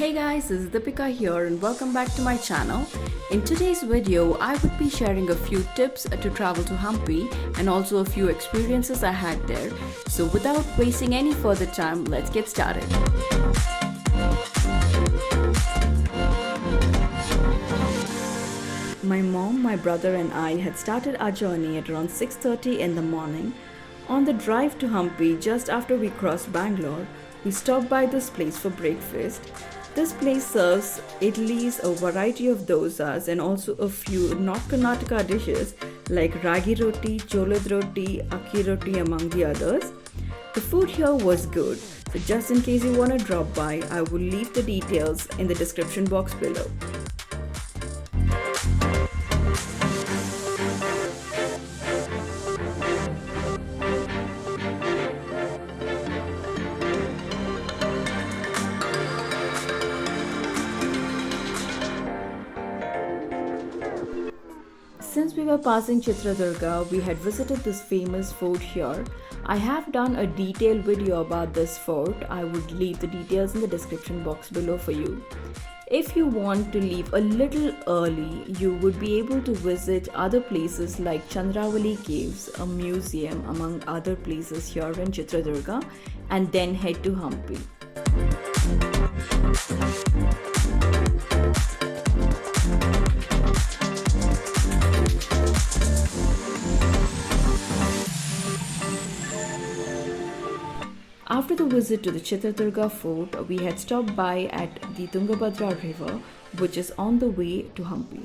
Hey guys, this is Deepika here and welcome back to my channel. In today's video, I would be sharing a few tips to travel to Hampi and also a few experiences I had there. So without wasting any further time, let's get started. My mom, my brother and I had started our journey at around 6:30 in the morning. On the drive to Hampi, just after we crossed Bangalore, we stopped by this place for breakfast. This place serves idlis, a variety of dosas and also a few North Karnataka dishes like ragi roti, cholad roti, akki roti among the others. The food here was good, so just in case you want to drop by, I will leave the details in the description box below. Since we were passing Chitradurga, we had visited this famous fort here. I have done a detailed video about this fort. I would leave the details in the description box below for you. If you want to leave a little early, you would be able to visit other places like Chandravali Caves, a museum among other places here in Chitradurga, and then head to Hampi. After the visit to the Chitradurga fort, we had stopped by at the Tungabhadra river, which is on the way to Hampi.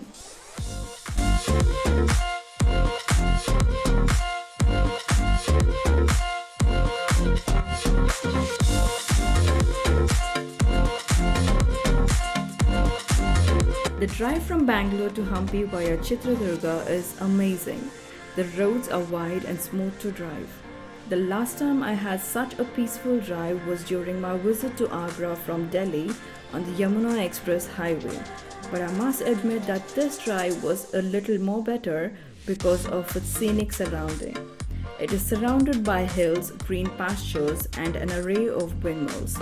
The drive from Bangalore to Hampi via Chitradurga is amazing. The roads are wide and smooth to drive. The last time I had such a peaceful drive was during my visit to Agra from Delhi on the Yamuna Express highway. But I must admit that this drive was a little more better because of its scenic surrounding. It is surrounded by hills, green pastures and an array of windmills.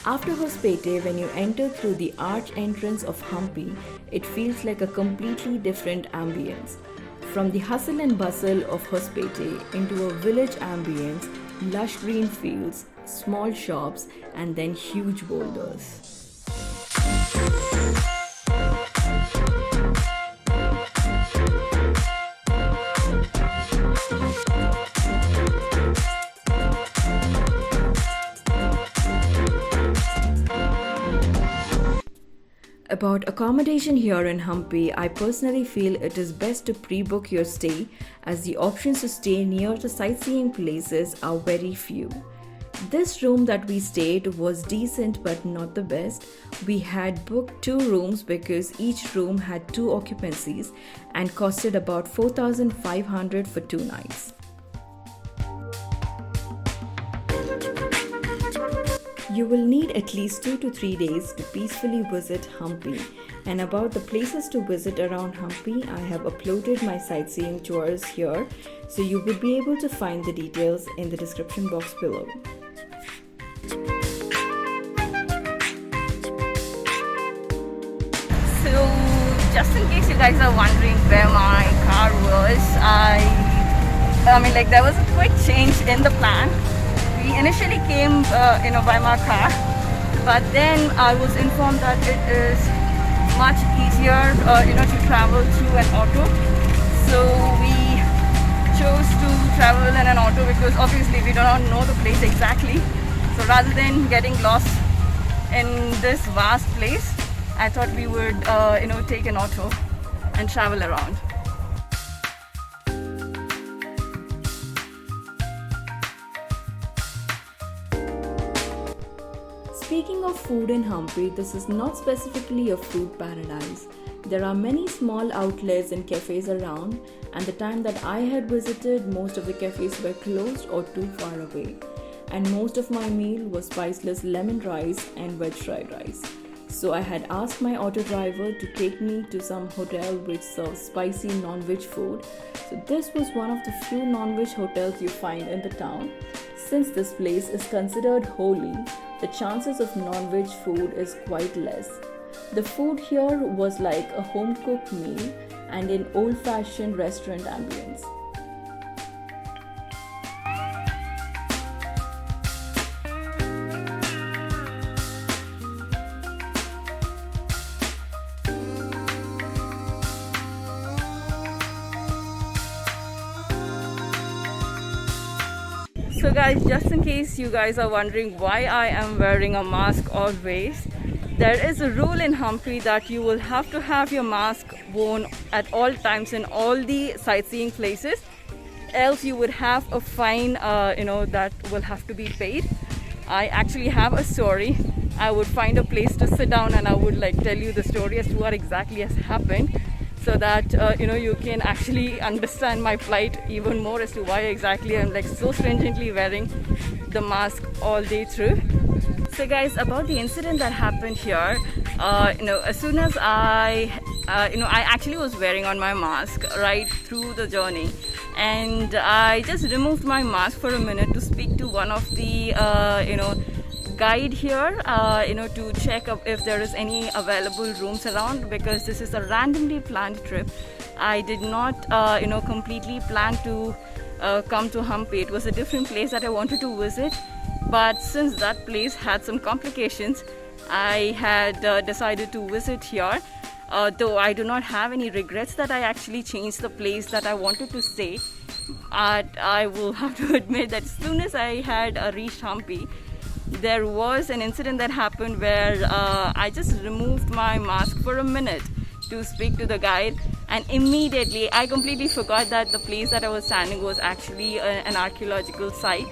After Hospete, when you enter through the arch entrance of Hampi, it feels like a completely different ambience. From the hustle and bustle of Hospete into a village ambience, lush green fields, small shops, and then huge boulders. About accommodation here in Hampi, I personally feel it is best to pre-book your stay as the options to stay near the sightseeing places are very few. This room that we stayed was decent but not the best. We had booked 2 rooms because each room had 2 occupancies and costed about 4,500 for 2 nights. You will need at least 2 to 3 days to peacefully visit Hampi. And about the places to visit around Hampi, I have uploaded my sightseeing tours here, so you would be able to find the details in the description box below. So, just in case you guys are wondering where my car was, there was a quick change in the plan. We initially came by my car, but then I was informed that it is much easier to travel through an auto. So we chose to travel in an auto because obviously we do not know the place exactly. So rather than getting lost in this vast place, I thought we would take an auto and travel around. Speaking of food in Hampi, this is not specifically a food paradise. There are many small outlets and cafes around, and the time that I had visited, most of the cafes were closed or too far away. And most of my meal was spiceless lemon rice and veg fried rice. So I had asked my auto driver to take me to some hotel which serves spicy non-veg food. So this was one of the few non-veg hotels you find in the town. Since this place is considered holy, the chances of non-veg food is quite less. The food here was like a home-cooked meal and in old-fashioned restaurant ambience. So guys, just in case you guys are wondering why I am wearing a mask always, there is a rule in Hampi that you will have to have your mask worn at all times in all the sightseeing places, else you would have a fine that will have to be paid. I actually have a story. I would find a place to sit down and I would tell you the story as to what exactly has happened, so that you can actually understand my plight even more as to why exactly I'm so stringently wearing the mask all day through. So guys, about the incident that happened here, as soon as I actually was wearing on my mask right through the journey, and I just removed my mask for a minute to speak to one of the guide here, to check if there is any available rooms around, because this is a randomly planned trip. I did not completely plan to come to Hampi. It was a different place that I wanted to visit, but since that place had some complications, I had decided to visit here. Though I do not have any regrets that I actually changed the place that I wanted to stay. I will have to admit that as soon as I had reached Hampi, there was an incident that happened where I just removed my mask for a minute to speak to the guide, and immediately I completely forgot that the place that I was standing was actually an archaeological site,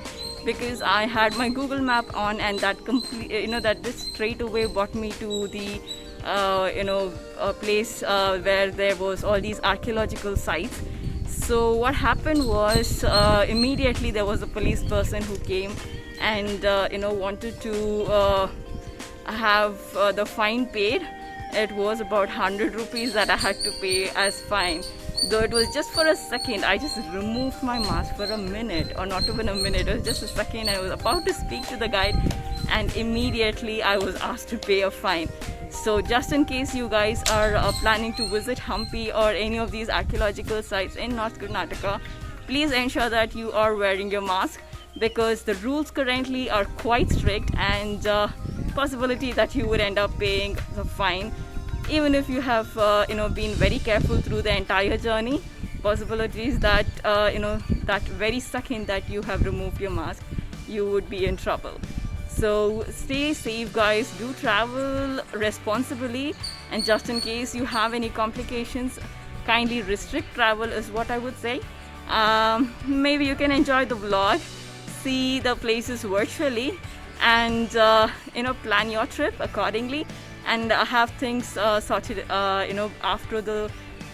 because I had my Google map on, and that that this straight away brought me to the a place where there was all these archaeological sites. So what happened was, immediately there was a police person who came and wanted to have the fine paid. It was about 100 rupees that I had to pay as fine. Though it was just for a second, I just removed my mask for a minute, or not even a minute, it was just a second. I was about to speak to the guide, and immediately I was asked to pay a fine. So just in case you guys are planning to visit Hampi or any of these archaeological sites in North Karnataka, please ensure that you are wearing your mask, because the rules currently are quite strict, and possibility that you would end up paying the fine even if you have been very careful through the entire journey. Possibilities that that very second that you have removed your mask, you would be in trouble. So stay safe guys, do travel responsibly, and just in case you have any complications, kindly restrict travel is what I would say. Maybe you can enjoy the vlog, see the places virtually, and plan your trip accordingly, and have things sorted after the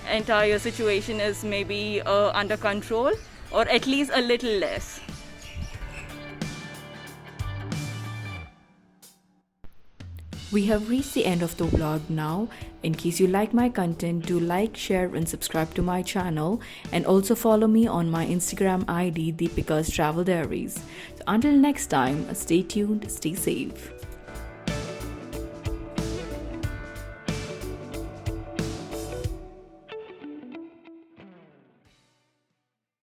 entire situation is maybe under control, or at least a little less. We have reached the end of the vlog now. In case you like my content, do like, share and subscribe to my channel, and also follow me on my Instagram ID Deepika's Travel Diaries. So until next time, stay tuned, stay safe.